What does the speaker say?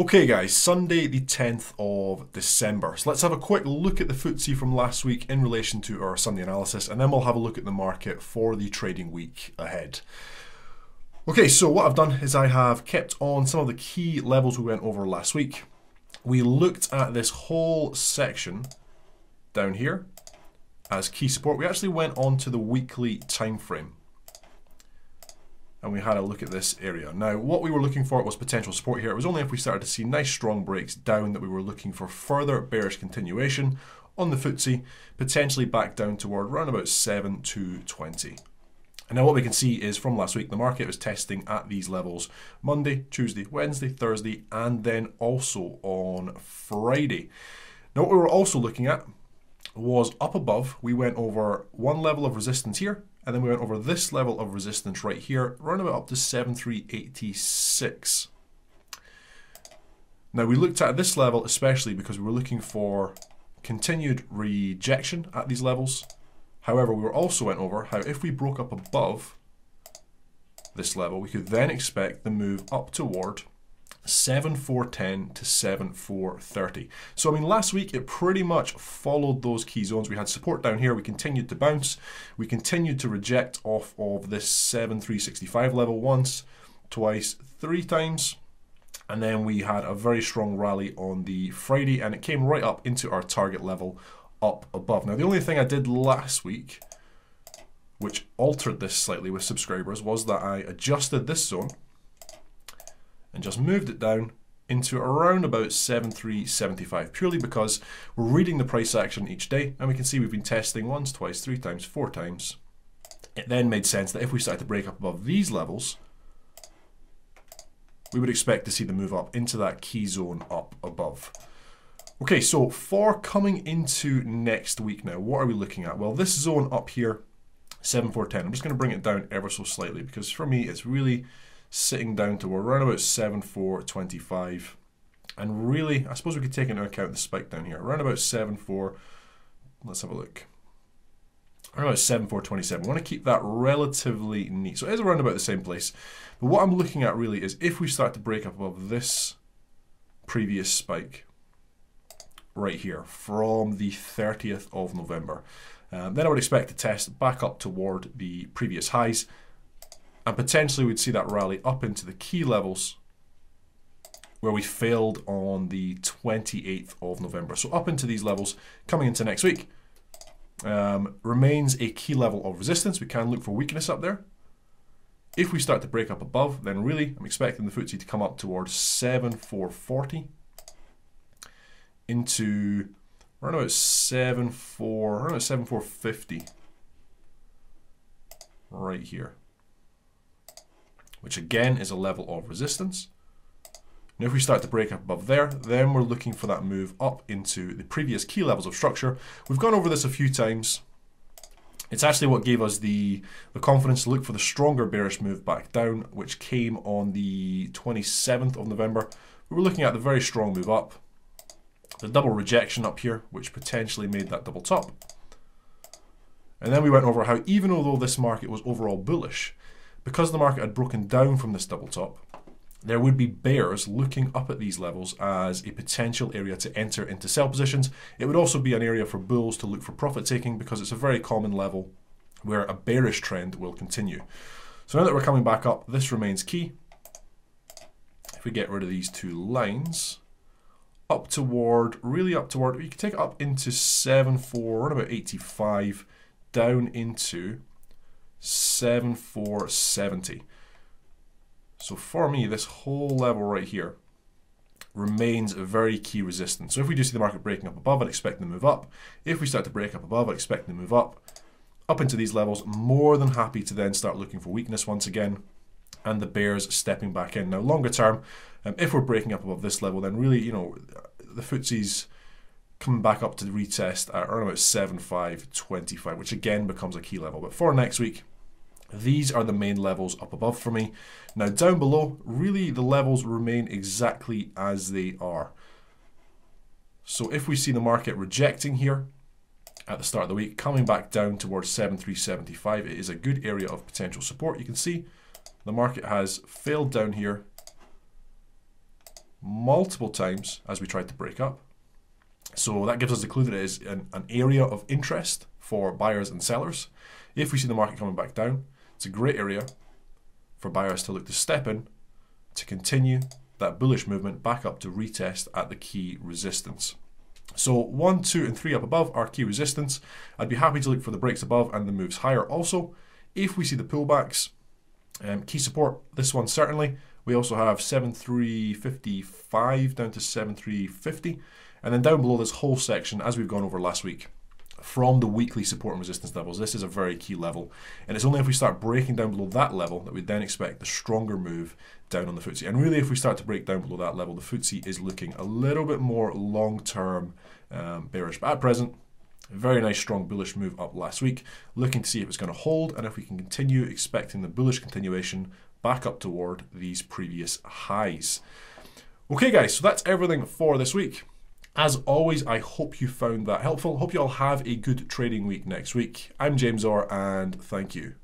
Okay guys, Sunday the 10th of December. So let's have a quick look at the FTSE from last week in relation to our Sunday analysis, and then we'll have a look at the market for the trading week ahead. Okay, so what I've done is I have kept on some of the key levels we went over last week. We looked at this whole section down here as key support. We actually went on to the weekly time frame, and we had a look at this area. Now, what we were looking for was potential support here. It was only if we started to see nice strong breaks down that we were looking for further bearish continuation on the FTSE, potentially back down toward around about 7,220. And now what we can see is from last week, the market was testing at these levels Monday, Tuesday, Wednesday, Thursday, and then also on Friday. Now, what we were also looking at was up above. We went over one level of resistance here, and then we went over this level of resistance right here, around about up to 7,386. Now we looked at this level especially because we were looking for continued rejection at these levels. However, we also went over how if we broke up above this level, we could then expect the move up toward 7,410 to 7,430. So I mean, last week it pretty much followed those key zones. We had support down here, we continued to bounce, we continued to reject off of this 7,365 level once, twice, three times, and then we had a very strong rally on the Friday, and it came right up into our target level up above. Now the only thing I did last week which altered this slightly with subscribers was that I adjusted this zone and just moved it down into around about 7,375, purely because we're reading the price action each day, and we can see we've been testing once, twice, three times, four times. It then made sense that if we started to break up above these levels, we would expect to see the move up into that key zone up above. Okay, so for coming into next week now, what are we looking at? Well, this zone up here, 7,410, I'm just going to bring it down ever so slightly because for me it's really sitting down to around about 7,425, and really I suppose we could take into account the spike down here around about 7,4, let's have a look, around about 7,427. We want to keep that relatively neat, so it is around about the same place. But what I'm looking at really is if we start to break up above this previous spike right here from the 30th of November, then I would expect to test back up toward the previous highs, and potentially we'd see that rally up into the key levels where we failed on the 28th of November. So up into these levels coming into next week remains a key level of resistance. We can look for weakness up there. If we start to break up above, then really I'm expecting the FTSE to come up towards 7,440 into around about 7,450 right here, which again is a level of resistance. Now if we start to break up above there, then we're looking for that move up into the previous key levels of structure. We've gone over this a few times. It's actually what gave us the confidence to look for the stronger bearish move back down, which came on the 27th of November. We were looking at the very strong move up, the double rejection up here, which potentially made that double top. And then we went over how even although this market was overall bullish, because the market had broken down from this double top, there would be bears looking up at these levels as a potential area to enter into sell positions. It would also be an area for bulls to look for profit taking because it's a very common level where a bearish trend will continue. So now that we're coming back up, this remains key. If we get rid of these two lines, up toward, really up toward, we can take it up into 7,4, around about 85, down into 7,470. So for me, this whole level right here remains a very key resistance. So if we do see the market breaking up above, I'd expect them to move up. If we start to break up above, I'd expect them to move up into these levels. More than happy to then start looking for weakness once again, and the bears stepping back in. Now longer term, if we're breaking up above this level, then really, you know, the FTSE's coming back up to retest at around about 7,525, which again becomes a key level. But for next week, these are the main levels up above for me. Now down below, really the levels remain exactly as they are. So if we see the market rejecting here at the start of the week, coming back down towards 7,375, it is a good area of potential support. You can see the market has failed down here multiple times as we tried to break up. So that gives us the clue that it is an area of interest for buyers and sellers. If we see the market coming back down, it's a great area for buyers to look to step in to continue that bullish movement back up to retest at the key resistance. So 1, 2, and 3 up above are key resistance. I'd be happy to look for the breaks above and the moves higher also. If we see the pullbacks, key support, this one certainly. We also have 7,355 down to 7,350. And then down below this whole section, as we've gone over last week, from the weekly support and resistance levels, this is a very key level. And it's only if we start breaking down below that level that we then expect the stronger move down on the FTSE. And really, if we start to break down below that level, the FTSE is looking a little bit more long-term bearish. But at present, a very nice strong bullish move up last week, looking to see if it's going to hold and if we can continue expecting the bullish continuation back up toward these previous highs. Okay guys, so that's everything for this week. As always, I hope you found that helpful. Hope you all have a good trading week next week. I'm James Orr, and thank you.